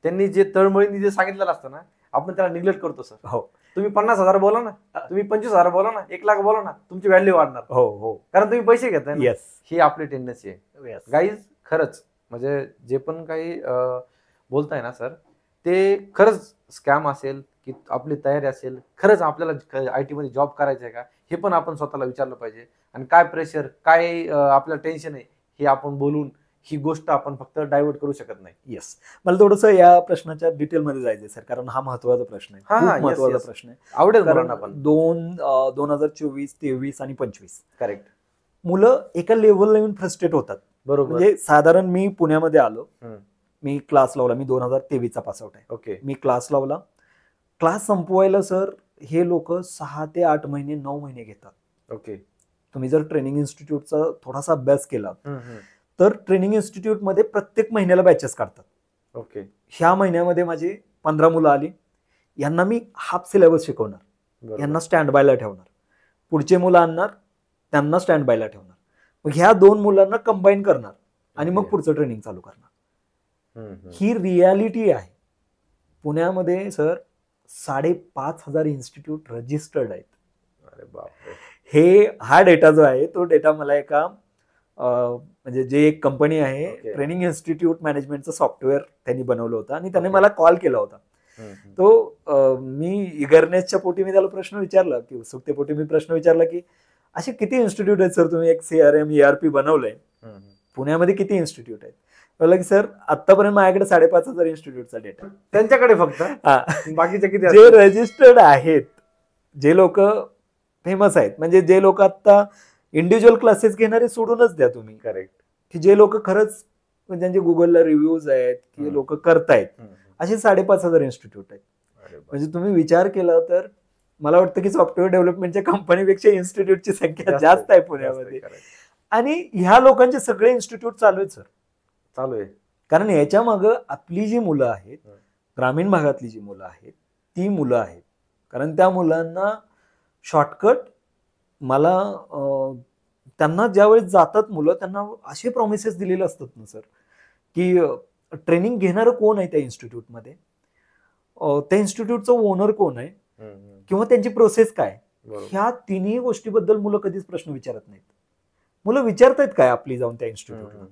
त्यांनी जे तळमळीने जे सांगितलेलं असतं ना, आपण त्याला निग्लेक्ट करतो सर. हो, तुम्ही 50,000 बोला ना, तुम्ही 25,000 बोला ना, 1,00,000 बोला ना, तुमची व्हॅल्यू वाढणार. हो, हो, कारण तुम्ही पैसे घेताय ना. येस, ही आपली टेंडन्सी आहे गाईज. खरंच म्हणजे जे पण काही बोलताय ना सर, ते खरंच स्कॅम असेल की आपली तयारी असेल, खरंच आपल्याला IT मध्ये जॉब करायचा आहे का, हे पण आपण स्वतःला विचारलं पाहिजे. आणि काय प्रेशर, काय आपल्याला टेन्शन आहे, हे आपण बोलून ही गोष्ट आपण फक्त डायव्हर्ट करू शकत नाही. येस. मला थोडंसं या प्रश्नाच्या डिटेलमध्ये जायचंय सर, कारण हा महत्वाचा प्रश्न आहे, हा, खूप yes, महत्वाचा yes. प्रश्न आहे. आवडेल कारण मुलांना पण. 2024, 23 आणि 25 करेक्ट. मुलं एका लेवलला येऊन फ्रस्ट्रेट होतात. बरोबर. म्हणजे साधारण मी पुण्यामध्ये आलो, हम्म. मी क्लास लावला, मी 2023चा पासआउट आहे. ओके. मी क्लास लावला, क्लास संपवायला सर हे लोक 6 ते 8 महिने 9 महिने घेतात. ओके. तुम्ही जर ट्रेनिंग इन्स्टिट्यूटचा थोडासा अभ्यास केला हम्म. तर ट्रेनिंग इन्स्टिट्यूटमध्ये प्रत्येक महिन्याला बॅचेस काढतात. ओके. ह्या महिन्यामध्ये माझी 15 मुलं आली, यांना मी हाफ सिलेबस शिकवणार, बरोबर. यांना स्टँड बायला ठेवणार, पुढचे मुलं आणणार त्यांना स्टँड बायला ठेवणार, मग ह्या 2 मुलांना कंबाईन करणार आणि मग ओके. पुढचं ट्रेनिंग चालू करणार. हम्म. ही रियालिटी आहे. पुण्यामध्ये सर 5,500 इन्स्टिट्यूट रजिस्टर्ड आहेत. अरे बापरे. हा डेटा जो आहे तो डेटा मला एका म्हणजे जे एक कंपनी आहे Okay. ट्रेनिंग इन्स्टिट्यूट मॅनेजमेंटचं सॉफ्टवेअर त्यांनी बनवलं होतं आणि त्याने Okay. मला कॉल केला होता. हम्म. तो मी इगरनेसच्या पोटी मी त्याला प्रश्न विचारला की उत्सुकतेपोटी मी प्रश्न विचारला की असे किती इन्स्टिट्यूट आहेत सर, तुम्ही एक CRM ERP बनवलंय, हम्म. पुण्यामध्ये किती इन्स्टिट्यूट आहेत? बोलला की सर आतापर्यंत माझ्याकडे 5,500 इन्स्टिट्यूटचा डेटा आहे. त्यांच्याकडे फक्त हा. बाकीचे किती जे असतील? रजिस्टर्ड आहेत, जे लोक फेमस आहेत, म्हणजे जे लोक आता इंडिव्हिज्युअल क्लासेस घेणारे सोडूनच द्या तुम्ही, करेक्ट. की जे लोक खरंच ज्यांचे गुगलला रिव्ह्यूज आहेत की लोक करतायत, असे 5,500 इन्स्टिट्यूट आहेत. अरे बाप. म्हणजे तुम्ही विचार केला तर मला वाटतं की सॉफ्टवेअर डेव्हलपमेंटच्या कंपनीपेक्षा इन्स्टिट्यूटची संख्या जास्त आहे पुण्यामध्ये. correct. आणि ह्या लोकांचे सगळे इन्स्टिट्यूट चालू आहेत सर. चालू आहे. कारण याच्या मागं आपली जी मुलं आहेत, हं. ग्रामीण भागातली जी मुलं आहेत ती मुलं आहेत. कारण त्या मुलांना शॉर्टकट मला त्यांना ज्यावेळेस जातात मुलं, त्यांना असे प्रॉमिसेस दिलेले असतात ना सर, की ट्रेनिंग घेणारं कोण आहे त्या इन्स्टिट्यूटमध्ये, त्या इन्स्टिट्यूटचं ओनर कोण आहे किंवा त्यांची प्रोसेस काय, बरोबर. ह्या तिन्ही गोष्टीबद्दल मुलं कधीच प्रश्न विचारत नाहीत. मुलं विचारतायत काय आपली जाऊन त्या इन्स्टिट्यूटला.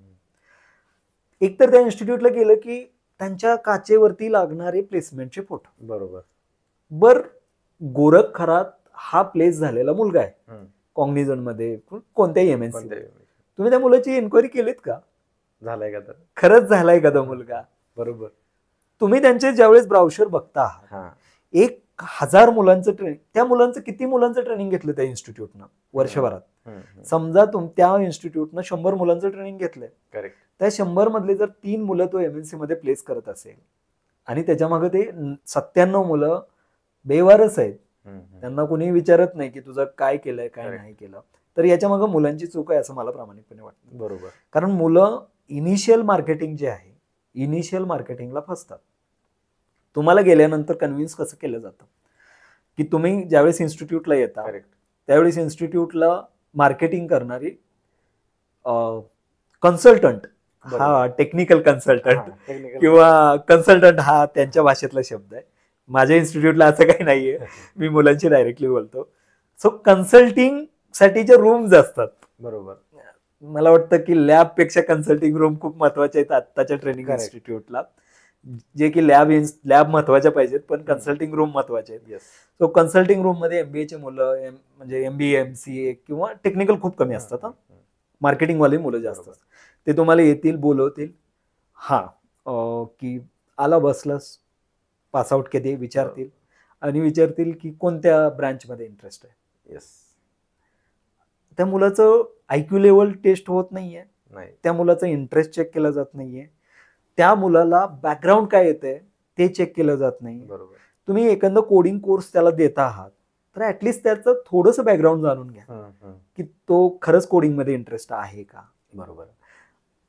एकतर त्या इन्स्टिट्यूटला गेलं की त्यांच्या काचेवरती लागणारे प्लेसमेंटचे फोटो. बरोबर. बर, गोरखखरात हा प्लेस झालेला मुलगा आहे, हम्म. कॉग्निझन मध्ये कोणत्याही MNC, कोणत्याही. तुम्ही त्या मुलाची एन्क्वायरी केलीत का? झालाय का तर? खरंच झालाय का तो मुलगा? बरोबर. तुम्ही त्यांचे ज्यावेळेस ब्राउशर बघता आहात, हा. 1,000 मुलांचं ट्रेनिंग, त्या मुलांचं किती मुलांचं ट्रेनिंग घेतलं त्या इन्स्टिट्यूटनं वर्षभरात? समजा त्या इन्स्टिट्यूटनं 100 मुलांचं ट्रेनिंग घेतलंय, करेक्ट. त्या 100 मधले जर 3 मुलं तो MNC मध्ये प्लेस करत असेल आणि त्याच्या मागे ते 97 मुलं बेवारस आहेत, त्यांना कोणी विचारत नाही की तुझं काय केलंय काय Correct. नाही केलं, तर याच्या मागे मुलांची चूक आहे असं मला प्रामाणिकपणे वाटतं. बरोबर. कारण मुलं इनिशियल मार्केटिंग जे आहे, इनिशियल मार्केटिंगला फसतात. तुम्हाला गेल्यानंतर कन्व्हिन्स कसं केलं जातं की तुम्ही ज्यावेळेस इन्स्टिट्यूटला येता करेक्ट. त्यावेळेस इन्स्टिट्यूटला मार्केटिंग करणारी कन्सल्टंट, हा टेक्निकल कन्सल्टंट किंवा कन्सल्टंट हा त्यांच्या भाषेतला शब्द आहे. माझ्या इन्स्टिट्यूटला असं काही नाहीये, मी मुलांशी डायरेक्टली बोलतो. सो कन्सल्टिंग साठीच्या रूम्स असतात. बरोबर. मला वाटतं की लॅब पेक्षा कन्सल्टिंग रूम खूप महत्वाच्या आहेत आत्ताच्या ट्रेनिंग Correct. इन्स्टिट्यूटला, जे की लॅब महत्वाच्या पाहिजेत पण कन्सल्टिंग रूम महत्वाचे आहेत. येस. सो कन्सल्टिंग रूम मध्ये MBA चे मुलं, म्हणजे MBA MCA किंवा टेक्निकल खूप कमी असतात. मार्केटिंग वाले मुलं जास्त बरोबर. असतात. ते तुम्हाला येतील, बोलवतील, हा की आला बसलास, पासआउट कधी विचारतील आणि विचारतील की कोणत्या ब्रांचमध्ये इंटरेस्ट आहे. येस. त्या मुलाचं IQ लेवल टेस्ट होत नाहीये, नाही. त्या मुलाचा इंटरेस्ट चेक केला जात नाहीये, त्या मुलाला बॅकग्राऊंड काय येतंय ते चेक केलं जात नाही. बरोबर. तुम्ही एखादा कोडिंग कोर्स त्याला देता आहात तर ऍटलिस्ट त्याचं थोडंसं बॅकग्राऊंड जाणून घ्या की तो खरंच कोडिंगमध्ये इंटरेस्ट आहे का. बरोबर.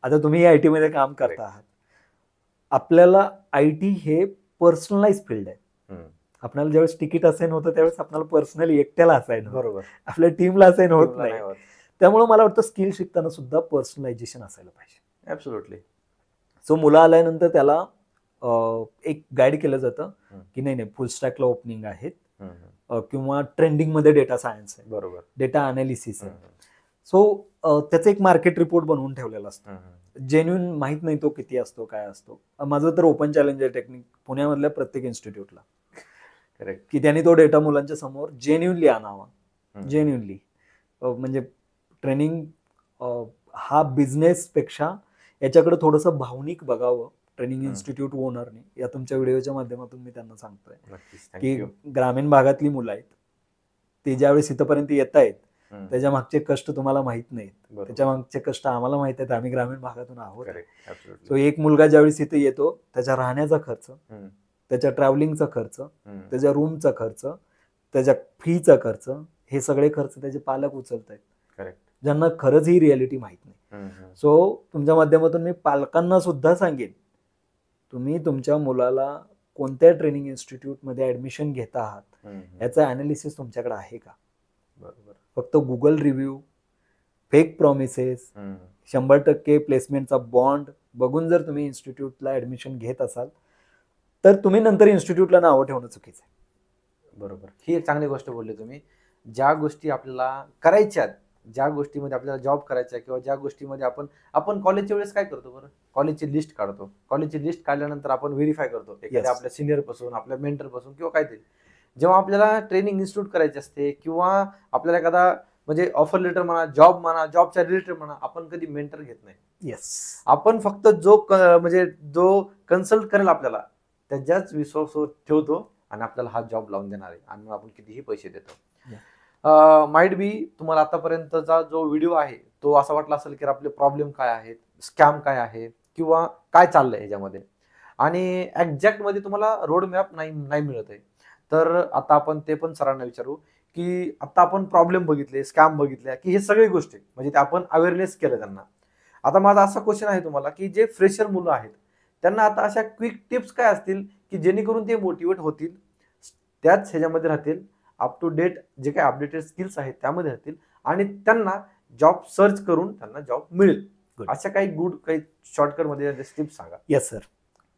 आता तुम्ही आयटी मध्ये काम करता आहात, आपल्याला आयटी हे पर्सनलाइज फील्ड आहे. आपल्याला ज्यावेळेस तिकीट असाइन होतं त्यावेळेस आपल्याला पर्सनली एकट्याला असाइन, बरोबर, आपल्या टीमला असाइन होत नाही. त्यामुळे मला वाटतं स्किल शिकताना सुद्धा पर्सनलायझेशन असायला पाहिजे. ऍब्सोल्युटली. सो मुलं आल्यानंतर त्याला एक गाईड केलं जातं की नाही नाही फुल स्टॅकला ओपनिंग आहेत, किंवा ट्रेंडिंग मध्ये डेटा सायन्स आहे, बरोबर, डेटा अनालिसिस आहे. सो त्याचं एक मार्केट रिपोर्ट बनवून ठेवलेला असतो. जेन्युइन माहित नाही तो किती असतो काय असतो. माझं तर ओपन चॅलेंज आहे टेक्निक पुण्यामधल्या प्रत्येक इन्स्टिट्यूटला, की त्यांनी तो डेटा मुलांच्या समोर जेन्युइनली आणावा. जेन्युइनली म्हणजे ट्रेनिंग हा बिझनेस पेक्षा याच्याकडे थोडंसं भावनिक बघावं ट्रेनिंग इन्स्टिट्यूट ओनरने. या तुमच्या व्हिडिओच्या माध्यमातून मी त्यांना सांगतोय की ग्रामीण भागातली मुलं आहेत, ते ज्यावेळेस इथपर्यंत येत आहेत त्याच्या मागचे कष्ट तुम्हाला माहित नाहीत, त्याच्या मागचे कष्ट आम्हाला माहित आहेत, आम्ही ग्रामीण भागातून आहोत. सो एक मुलगा ज्यावेळेस इथे येतो त्याच्या राहण्याचा खर्च, त्याच्या ट्रॅव्हलिंगचा खर्च, त्याच्या रूमचा खर्च, त्याच्या फीचा खर्च, हे सगळे खर्च त्याचे पालक उचलत आहेत, ज्यांना खरंच ही रियालिटी माहित नाही. सो तुमच्या माध्यमातून मी पालकांना सुद्धा सांगेन, तुम्ही तुमच्या मुलाला कोणत्या ट्रेनिंग इन्स्टिट्यूट मध्ये ऍडमिशन घेता आहात याचं अनालिसिस तुमच्याकडे आहे का. बरोबर. फक्त गुगल रिव्ह्यू, फेक प्रॉमिसेस, 100% प्लेसमेंटचा बॉन्ड बघून जर तुम्ही इन्स्टिट्यूटला ऍडमिशन घेत असाल तर तुम्ही नंतर इन्स्टिट्यूटला नावं ठेवणं चुकीचं आहे. बरोबर. ही एक चांगली गोष्ट बोलली तुम्ही. ज्या गोष्टी आपल्याला करायच्या, ज्या गोष्टीमध्ये आपल्याला जॉब करायचा, किंवा ज्या गोष्टीमध्ये आपण कॉलेजच्या वेळेस काय करतो बरं, कॉलेजची लिस्ट काढतो. कॉलेजची लिस्ट काढल्यानंतर आपण व्हेरीफाय करतो एखाद्या आपल्या सिनियर पासून, आपल्या मेंटर पासून, किंवा काहीतरी. जेव्हा आपल्याला ट्रेनिंग इन्स्टिट्यूट करायची असते, किंवा आपल्याला एखादा म्हणजे ऑफर लेटर म्हणा, जॉबच्या रिलेटेड म्हणा, आपण कधी मेंटर घेत नाही. येस. आपण फक्त जो कन्सल्ट करेल आपल्याला त्याच्याच विश्वासावर ठेवतो आणि आपल्याला हा जॉब लावून देणार आहे, आणि आपण कितीही पैसे देतो. माइट बी तुम्हाला आतापर्यंतचा जो व्हिडिओ आहे तो असा वाटला असेल की आपले प्रॉब्लेम काय आहेत, स्कॅम काय आहे, किंवा काय चाललंय ह्याच्यामध्ये, आणि एक्झॅक्ट मध्ये तुम्हाला रोड मॅप नाही मिळत आहे. तर आता आपण ते पण सरांना विचारू की आता आपण प्रॉब्लेम बघितले, स्कॅम बघितले, की हे सगळी गोष्टी म्हणजे ते आपण अवेअरनेस केलं त्यांना. आता माझा असा क्वेश्चन आहे तुम्हाला की जे फ्रेशर मुलं आहेत त्यांना आता अशा क्विक टिप्स काय असतील की जेणेकरून ते मोटिवेट होतील, त्याच ह्याच्यामध्ये राहतील, अप टू डेट जे काही अपडेटेड स्किल्स आहेत त्यामध्ये राहतील, आणि त्यांना जॉब सर्च करून त्यांना जॉब मिळेल. अशा काही शॉर्टकट मध्ये टिप्स सांगा. येस सर,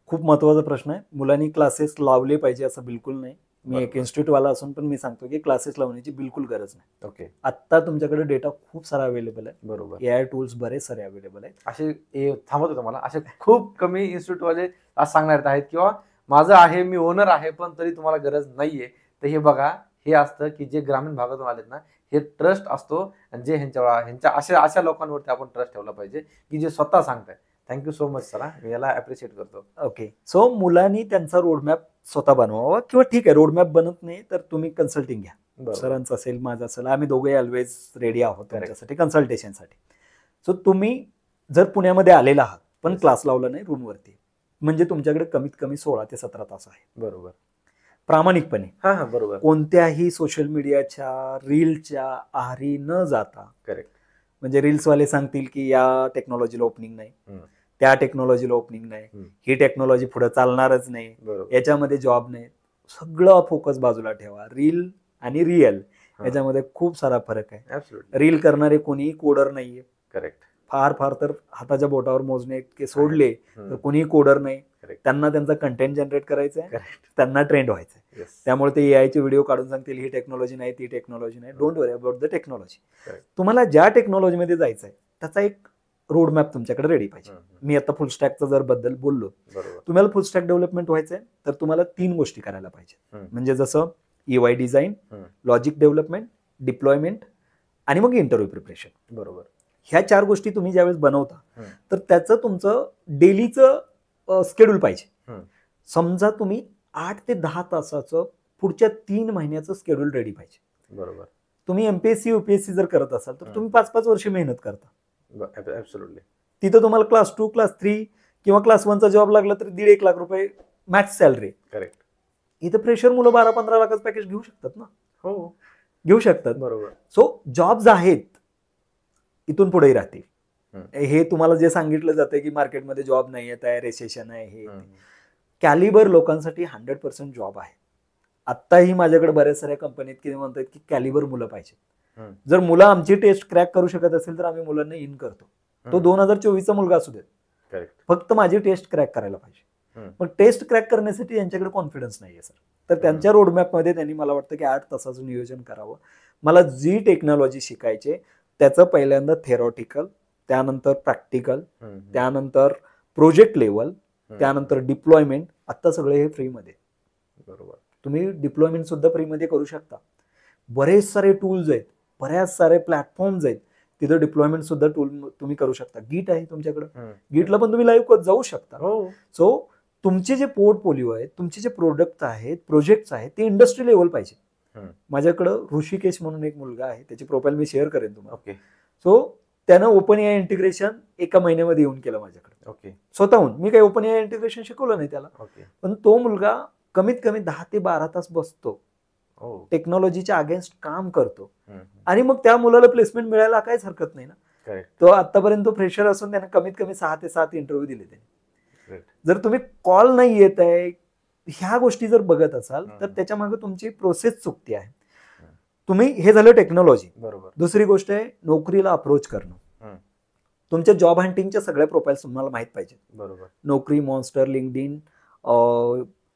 खूप महत्वाचा प्रश्न आहे. मुलांनी क्लासेस लावले पाहिजे असं बिलकुल नाही. मी एक इन्स्टिट्यूटवाला असून पण मी सांगतो की क्लासेस लावण्याची बिलकुल गरज नाही. ओके. आता तुमच्याकडे डेटा खूप सारा अवेलेबल आहे. बरोबर. AI टूल्स बरेच सारे अवेलेबल आहेत. असे थांबत होतं मला, असे खूप कमी इन्स्टिट्यूटवाले आज सांगणार आहेत किंवा माझं आहे, मी ओनर आहे, पण तरी तुम्हाला गरज नाहीये. तर हे बघा, हे असतं की जे ग्रामीण भागातून आलेत ना, हे ट्रस्ट असतो, आणि जे ह्यांच्या अशा लोकांवरती आपण ट्रस्ट ठेवला पाहिजे की जे स्वतः सांगताय. थँक्यू सो मच सर, मी याला अप्रिशिएट करतो. ओके. सो मुलांनी त्यांचा रोडमॅप स्वतः बनवावा, किंवा ठीक आहे रोडमॅप बनत नाही तर तुम्ही कन्सल्टिंग घ्या. सरांचं असेल, माझं असेल, आम्ही दोघे ऑलवेज रेडी आहोत त्याच्यासाठी, कन्सल्टेशनसाठी. सो तुम्ही जर पुण्यामध्ये आलेला आहात पण क्लास लावला नाही रूमवरती, म्हणजे तुमच्याकडे कमीत कमी 16 ते 17 तास आहे. बरोबर. प्रामाणिकपणे. हा बरोबर. कोणत्याही सोशल मीडियाच्या रीलच्या आहारी न जाता. करेक्ट. म्हणजे रील्सवाले सांगतील की या टेक्नॉलॉजीला ओपनिंग नाही, त्या टेक्नॉलॉजीला ओपनिंग नाही, ही टेक्नॉलॉजी पुढे चालणारच नाही, याच्यामध्ये जॉब नाही. सगळं फोकस बाजूला ठेवा. रील आणि रिअल याच्यामध्ये खूप सारा फरक आहे. रील करणारे कोणीही कोडर नाहीये. करेक्ट. फार तर हाताच्या बोटावर मोजणे इतके सोडले तर कोणीही कोडर नाही. त्यांना त्यांचा कंटेंट जनरेट करायचा आहे, त्यांना ट्रेंड व्हायचं आहे. त्यामुळे ते AI चे व्हिडिओ काढून सांगतील ही टेक्नॉलॉजी नाही, ती टेक्नॉलॉजी नाही. Don't worry about the technology. तुम्हाला ज्या टेक्नॉलॉजीमध्ये जायचं आहे त्याचा एक रोडमॅप तुमच्याकडे रेडी पाहिजे. मी आता फुल स्टॅकचा जर बद्दल बोललो, तुम्हाला फुल स्टॅक डेव्हलपमेंट व्हायचंय तर तुम्हाला 3 गोष्टी करायला पाहिजे. म्हणजे जसं EY design, logic development, deployment, आणि मग इंटरव्ह्यू प्रिपरेशन. बरोबर. ह्या 4 गोष्टी तुम्ही ज्यावेळेस बनवता तर त्याचं तुमचं डेलीचं स्केड्यूल पाहिजे. समजा तुम्ही 8 ते 10 तासाचं पुढच्या 3 महिन्याचं स्केड्यूल रेडी पाहिजे. बरोबर. तुम्ही MPSC UPSC जर करत असाल तर तुम्ही 5-5 वर्ष मेहनत करता. ऍब्सोल्युटली. तिथं तुम्हाला क्लास 2, क्लास 3 किंवा क्लास 1चा जॉब लागला तर 1.5 लाख रुपये मॅक्स सॅलरी. करेक्ट. इथं फ्रेशर मुलं 12-15 लाखाचं पॅकेज घेऊ शकतात ना. हो, घेऊ शकतात. बरोबर. सो जॉब्स आहेत, इथून पुढेही राहतील. हम्म. हे तुम्हाला जे सांगितलं जातं की मार्केटमध्ये जॉब नाही येत आहे, रेसेशन आहे, हे हम्म. कॅलिबर लोकांसाठी 100% जॉब आहे. आत्ताही माझ्याकडे बऱ्याच साऱ्या कंपनीत की म्हणतात की कॅलिबर मुलं पाहिजे. हम्म. जर मुलं आमची टेस्ट क्रॅक करू शकत असेल तर आम्ही मुलांना इन करतो. तो 2024चा मुलगा असू देत, करेक्ट. फक्त माझी टेस्ट क्रॅक करायला पाहिजे. पण टेस्ट क्रॅक करण्यासाठी यांच्याकडे कॉन्फिडन्स नाहीये सर. तर त्यांच्या रोडमॅपमध्ये त्यांनी मला वाटतं की 8 तासाचं नियोजन करावं. मला जी टेक्नॉलॉजी शिकायचे त्याचं पहिल्यांदा थेरॉटिकल, त्यानंतर प्रॅक्टिकल, त्यानंतर प्रोजेक्ट लेवल, त्यानंतर डिप्लॉयमेंट. आता सगळे हे फ्रीमध्ये. बरोबर. तुम्ही डिप्लॉयमेंट सुद्धा फ्रीमध्ये करू शकता. बरेच सारे टूल्स आहेत, बऱ्याच सारे प्लॅटफॉर्म्स आहेत, तिथं डिप्लॉयमेंट सुद्धा टूल तुम्ही करू शकता. गीट आहे तुमच्याकडे, गीटला पण तुम्ही लाईव्ह जाऊ शकता. सो तुमचे जे पोर्टफोलिओ आहेत, तुमचे जे प्रोडक्ट आहेत, प्रोजेक्ट्स आहेत, ते इंडस्ट्री लेवल पाहिजे. माझ्याकडं ऋषिकेश म्हणून एक मुलगा आहे, त्याची प्रोफाईल मी शेअर करेन तुम्हाला. ओके. सो त्यानं ओपन एआय इंटिग्रेशन एका महिन्यामध्ये येऊन केलं माझ्याकडे. ओके. स्वतःहून. मी काही ओपन एआय इंटिग्रेशन शिकवलं नाही त्याला. ओके. पण तो मुलगा कमीत कमी 10 ते 12 तास बसतो, टेक्नॉलॉजीच्या अगेन्स्ट काम करतो, आणि मग त्या मुलाला प्लेसमेंट मिळायला काहीच हरकत नाही ना. तो आतापर्यंत फ्रेशर असून त्याने कमीत कमी 6 ते 7 इंटरव्ह्यू दिले त्याने. जर तुम्ही कॉल नाही येत आहे, ह्या गोष्टी जर बघत असाल तर त्याच्या मागे तुमची प्रोसेस चुकती आहे. तुम्ही, हे झालं टेक्नॉलॉजी. बरोबर. दुसरी गोष्ट आहे नोकरीला अप्रोच करणं. तुमच्या जॉब हंटिंगच्या सगळ्या प्रोफाईल्स तुम्हाला माहित पाहिजे. बरोबर. Naukri, Monster, LinkedIn,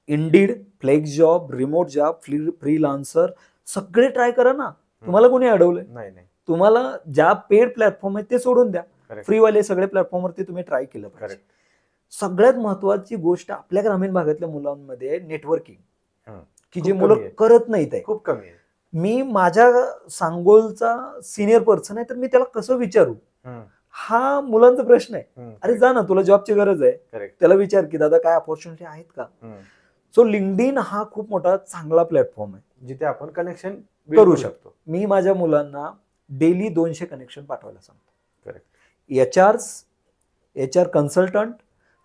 Indeed, flex job, remote job, freelancer, सगळे ट्राय करा ना. तुम्हाला कोणी अडवलंय? नाही. तुम्हाला ज्या पेड प्लॅटफॉर्म आहेत ते सोडून द्या. फ्रीवाले सगळे प्लॅटफॉर्मवरती तुम्ही ट्राय केलं पाहिजे. सगळ्यात महत्वाची गोष्ट आपल्या ग्रामीण भागातल्या मुलांमध्ये नेटवर्किंग, की जे मुलं करत नाहीत आहे, खूप कमी आहे. मी माझ्या सांगोलचा सिनियर पर्सन आहे तर मी त्याला कसं विचारू, हा मुलांचा प्रश्न आहे. अरे जा ना, तुला जॉबची गरज आहे, त्याला विचार की दादा काय अपॉर्च्युनिटी आहेत का. सो लिंक्डइन हा खूप मोठा चांगला प्लॅटफॉर्म आहे जिथे आपण कनेक्शन करू शकतो. मी माझ्या मुलांना डेली 200 कनेक्शन पाठवायला सांगतो. HR कन्सल्टंट,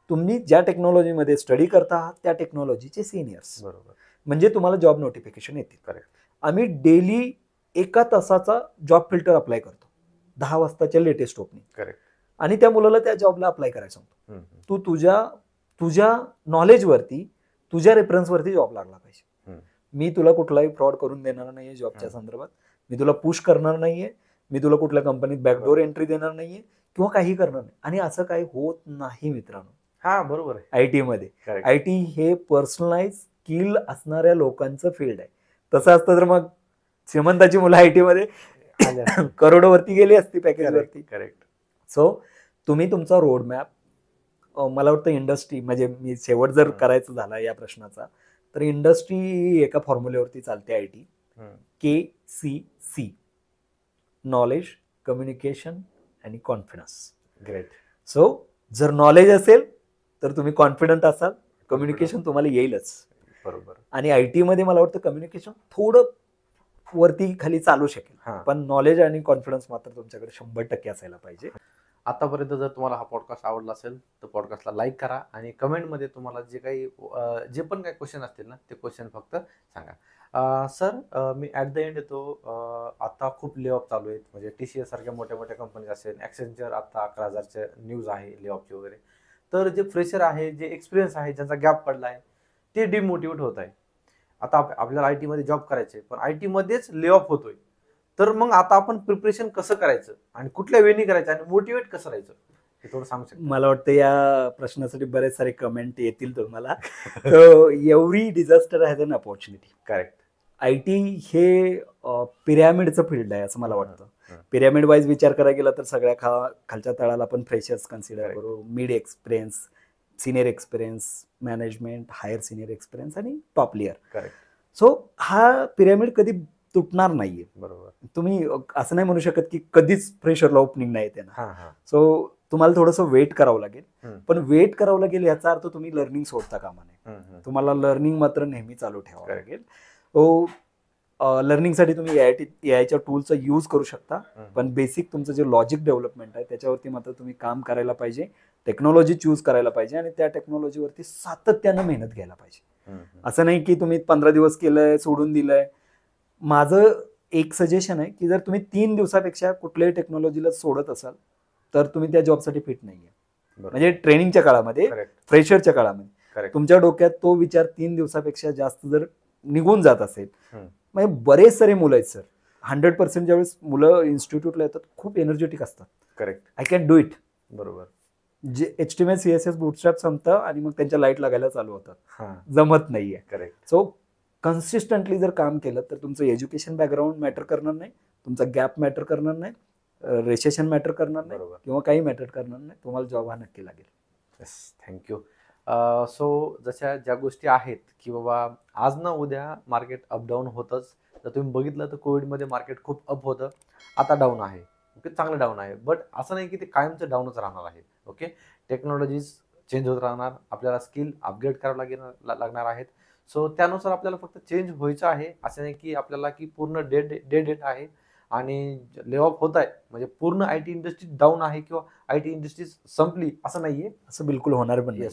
तुम्ही ज्या टेक्नॉलॉजीमध्ये स्टडी करता आहात त्या टेक्नॉलॉजीचे सिनियर्स, बरोबर, म्हणजे तुम्हाला जॉब नोटिफिकेशन येतील. करेक्ट. आम्ही डेली 1 तासाचा जॉब फिल्टर अप्लाय करतो, 10 वाजताच्या लेटेस्ट ओपनिंग. करेक्ट. आणि त्या मुलाला त्या जॉबला अप्लाय करायला सांगतो. तू तुझ्या नॉलेजवरती, तुझ्या रेफरन्सवरती जॉब लागला पाहिजे. मी तुला कुठलाही फ्रॉड करून देणार नाहीये जॉबच्या संदर्भात. मी तुला पुश करणार नाहीये, मी तुला कुठल्या कंपनीत बॅकडोर एंट्री देणार नाहीये किंवा काही करणार नाही. आणि असं काही होत नाही मित्रांनो. हा बरोबर आहे. आयटी मध्ये, आयटी हे पर्सनलाइज स्किल असणाऱ्या लोकांचं फील्ड आहे. तसं असतं तर मग श्रीमंताची मुलं आयटी मध्ये करोडोवरती गेली असती पॅकेजवरती. करेक्ट. सो तुम्ही तुमचा रोडमॅप, मला वाटतं इंडस्ट्री, म्हणजे मी शेवट जर करायचं झाला या प्रश्नाचा, तर इंडस्ट्री एका फॉर्म्युलेवरती चालते आयटी, KCC, नॉलेज, कम्युनिकेशन आणि कॉन्फिडन्स. ग्रेट. सो जर नॉलेज असेल तर तुम्ही कॉन्फिडंट असाल, कम्युनिकेशन तुम्हाला येईलच. बरोबर. आणि आयटी मध्ये मला वाटतं कम्युनिकेशन थोडं वरती खाली चालू शकेल, पण नॉलेज आणि कॉन्फिडन्स मात्र तुमच्याकडे 100% असायला पाहिजे. आतापर्यंत जर तुम्हाला हा पॉडकास्ट आवडला असेल तर पॉडकास्टला लाईक करा आणि कमेंटमध्ये तुम्हाला जे पण काही क्वेश्चन असतील ना ते क्वेश्चन फक्त सांगा. Sir, me at the end येतो. आता खूप ले ऑफ चालू आहेत, म्हणजे TCS सारख्या मोठ्या मोठ्या कंपनीज असेल, ॲक्सेंचर आता 11,000च्या न्यूज आहे ले ऑफची वगैरे. तर जे फ्रेशर आहे, जे एक्सपिरियन्स आहे, ज्यांचा गॅप पडला आहे, ते डिमोटिवेट होत आहे. आता आपल्याला आयटी मध्ये जॉब करायचे पण आयटी मध्येच ले ऑफ होतोय. तर मग आता आपण प्रिपरेशन कसं करायचं आणि कुठल्या वेळी करायचं आणि मोटिवेट कसं राहायचं हे थोडं सांगू शकता? मला वाटतं या प्रश्नासाठी बरेच सारे कमेंट येतील तुम्हाला. Every disaster has an opportunity. Correct. IT हे पिरॅमिडचं फील्ड आहे असं मला वाटतं. पिरॅमिड वाईज विचार करायला गेला तर सगळ्या खालच्या तळाला आपण फ्रेशर्स कन्सिडर करू, mid experience, senior experience, management, higher senior experience आणि टॉप लेअर. करेक्ट. सो हा पिरॅमिड कधी तुटणार नाहीये. बरोबर. तुम्ही असं नाही म्हणू शकत की कधीच फ्रेशरला ओपनिंग नाही त्यांना. सो तुम्हाला थोडंसं वेट करावं लागेल. पण वेट करावं लागेल याचा अर्थ तुम्ही लर्निंग सोडता कामा नये. तुम्हाला लर्निंग मात्र नेहमी चालू ठेवावं लागेल. लर्निंगसाठी तुम्ही एआयच्या टूलचा यूज करू शकता, पण बेसिक तुमचं जे लॉजिक डेव्हलपमेंट आहे त्याच्यावरती मात्र तुम्ही काम करायला पाहिजे, टेक्नॉलॉजी चूज करायला पाहिजे आणि त्या माझं एक सजेशन आहे की जर तुम्ही 3 दिवसापेक्षा कुठल्याही टेक्नॉलॉजीला सोडत असाल तर तुम्ही त्या जॉबसाठी फिट नाहीये. म्हणजे ट्रेनिंगच्या काळामध्ये, फ्रेशरच्या काळामध्ये तुमच्या डोक्यात तो विचार 3 दिवसापेक्षा जास्त जर निघून जात असेल, म्हणजे बरेच सारे मुलं आहेत सर, 100% ज्यावेळेस मुलं इन्स्टिट्यूटला येतात खूप एनर्जेटिक असतात. Correct. I can do it. बरोबर. जे HTML CSS बूटस्ट्रॅप संपतं आणि मग त्यांच्या लाईट लागायला चालू होतात, जमत नाहीये. करेक्ट. सो कन्सिस्टंटली जर काम केलं तर तुमचं एज्युकेशन बॅकग्राऊंड मॅटर करणार नाही, तुमचा गॅप मॅटर करणार नाही, रेसेशन मॅटर करणार नाही किंवा काही मॅटर करणार नाही, तुम्हाला जॉब हा नक्की लागेल. Yes, thank you. सो जशा ज्या गोष्टी आहेत की बाबा आज ना उद्या मार्केट अपडाऊन होतच. जर तुम्ही बघितलं तर कोविडमध्ये मार्केट खूप अप होतं, आता डाऊन आहे. ओके, चांगलं डाऊन आहे, बट असं नाही की ते कायमचं डाऊनच राहणार आहे. ओके, टेक्नॉलॉजीज चेंज होत राहणार, आपल्याला स्किल अपग्रेड करावं लागणार आहेत. सो त्यानुसार आपल्याला फक्त चेंज व्हायचं आहे. असं नाही की आपल्याला की पूर्ण डेट आहे आणि ले ऑफ होत आहे म्हणजे पूर्ण IT इंडस्ट्री डाऊन आहे किंवा IT इंडस्ट्री संपली असं नाहीये. असं बिलकुल होणार पण नाही.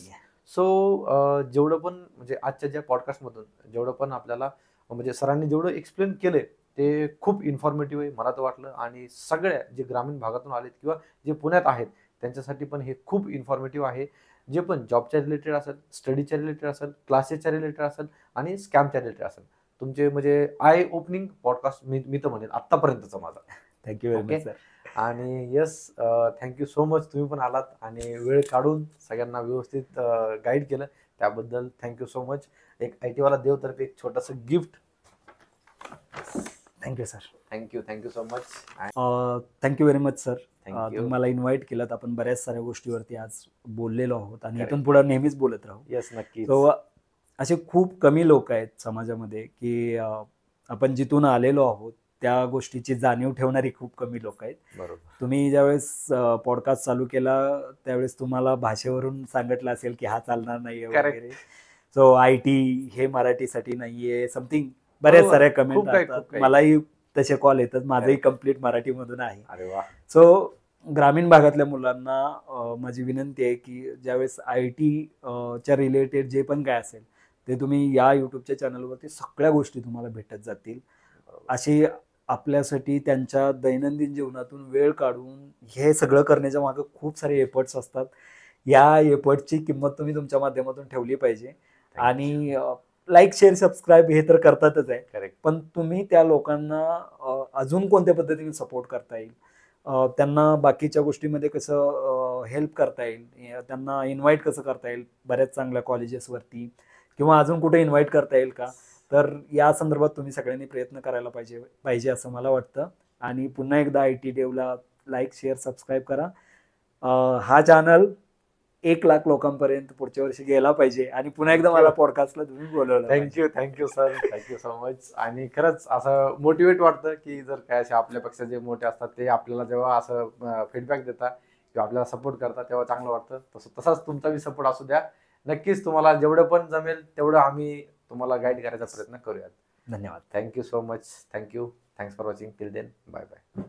सो जेवढं पण म्हणजे आजच्या ज्या पॉडकास्टमधून जेवढं पण आपल्याला म्हणजे सरांनी जेवढं एक्सप्लेन केलंय ते खूप इन्फॉर्मेटिव्ह आहे मला तर वाटलं. आणि सगळ्या जे ग्रामीण भागातून आलेत किंवा जे पुण्यात आहेत त्यांच्यासाठी पण हे खूप इन्फॉर्मेटिव्ह आहे. जे पण जॉबच्या रिलेटेड असेल, स्टडीच्या रिलेटेड असेल, क्लासेसच्या रिलेटेड असेल आणि स्कॅमच्या रिलेटेड असेल, तुमचे म्हणजे आय ओपनिंग पॉडकास्ट मी तर म्हणेन आत्तापर्यंतचा माझा. Thank you very much sir. आणि येस, थँक्यू सो मच. तुम्ही पण आलात आणि वेळ काढून सगळ्यांना व्यवस्थित गाईड केलं त्याबद्दल थँक्यू सो मच. एक IT वाला देवतर्फे एक छोटंसं gift. Thank you sir. Thank you so much. Thank you very much sir. तुम्ही मला इन्व्हाइट केलं. आपण बऱ्याच साऱ्या गोष्टीवरती आज बोललेलो आहोत आणि इथून पुढे नेहमीच बोलत राहू. येस, नक्की. सो असे खूप कमी लोक आहेत समाजामध्ये की आपण जिथून आलेलो आहोत त्या गोष्टीची जाणीव ठेवणारी खूप कमी लोक आहेत. बरोबर. तुम्ही ज्यावेळेस पॉडकास्ट चालू केला त्यावेळेस तुम्हाला भाषेवरून सांगितलं असेल की हा चालणार नाहीये वगैरे. सो IT हे मराठीसाठी नाहीये समथिंग बऱ्याच साऱ्या कमेंट असतात. मलाही तसे कॉल येतात. माझंही कम्प्लीट मराठीमधून आहे. अरे वा. सो ग्रामीण भागातल्या मुलांना माझी विनंती आहे की ज्यावेळेस IT च्या रिलेटेड जे पण काय असेल ते तुम्ही या युट्यूबच्या चॅनलवरती सगळ्या गोष्टी तुम्हाला भेटत जातील. अशी आपल्यासाठी त्यांच्या दैनंदिन जीवनातून वेळ काढून हे सगळं करण्याच्या मागे खूप सारे एफर्ट्स असतात. या एफर्टची किंमत तुम्ही तुमच्या माध्यमातून ठेवली पाहिजे. आणि लाईक, शेअर, सबस्क्राईब हे तर करतातच आहे. करेक्ट. पण तुम्ही त्या लोकांना अजून कोणत्या पद्धतीने सपोर्ट करता येईल, त्यांना बाकीच्या गोष्टीमध्ये कसं हेल्प करता येईल, त्यांना इन्व्हाइट कसं करता येईल बऱ्याच चांगल्या कॉलेजेसवरती किंवा अजून कुठे इन्व्हाइट करता येईल का, तर या संदर्भात तुम्ही सगळ्यांनी प्रयत्न करायला पाहिजे असं मला वाटतं. आणि पुन्हा एकदा IT डेवला लाईक, शेअर, सबस्क्राईब करा. हा चॅनल 1,00,000 लोकांपर्यंत पुढच्या वर्षी गेला पाहिजे. आणि पुन्हा एकदा मला पॉडकास्टला तुम्ही बोलवलं. Thank you sir. Thank you so much. आणि खरंच असं मोटिवेट वाटतं की जर काय असे आपल्यापेक्षा जे मोठे असतात ते आपल्याला जेव्हा असं फीडबॅक देतात किंवा आपल्याला सपोर्ट करतात तेव्हा चांगलं वाटतं. तसाच तुमचा बी सपोर्ट असू द्या. नक्कीच तुम्हाला जेवढं पण जमेल तेवढं आम्ही तुम्हाला गाईड करायचा प्रयत्न करूयात. धन्यवाद. Thank you so much. Thank you. Thanks for watching. Till then, bye bye.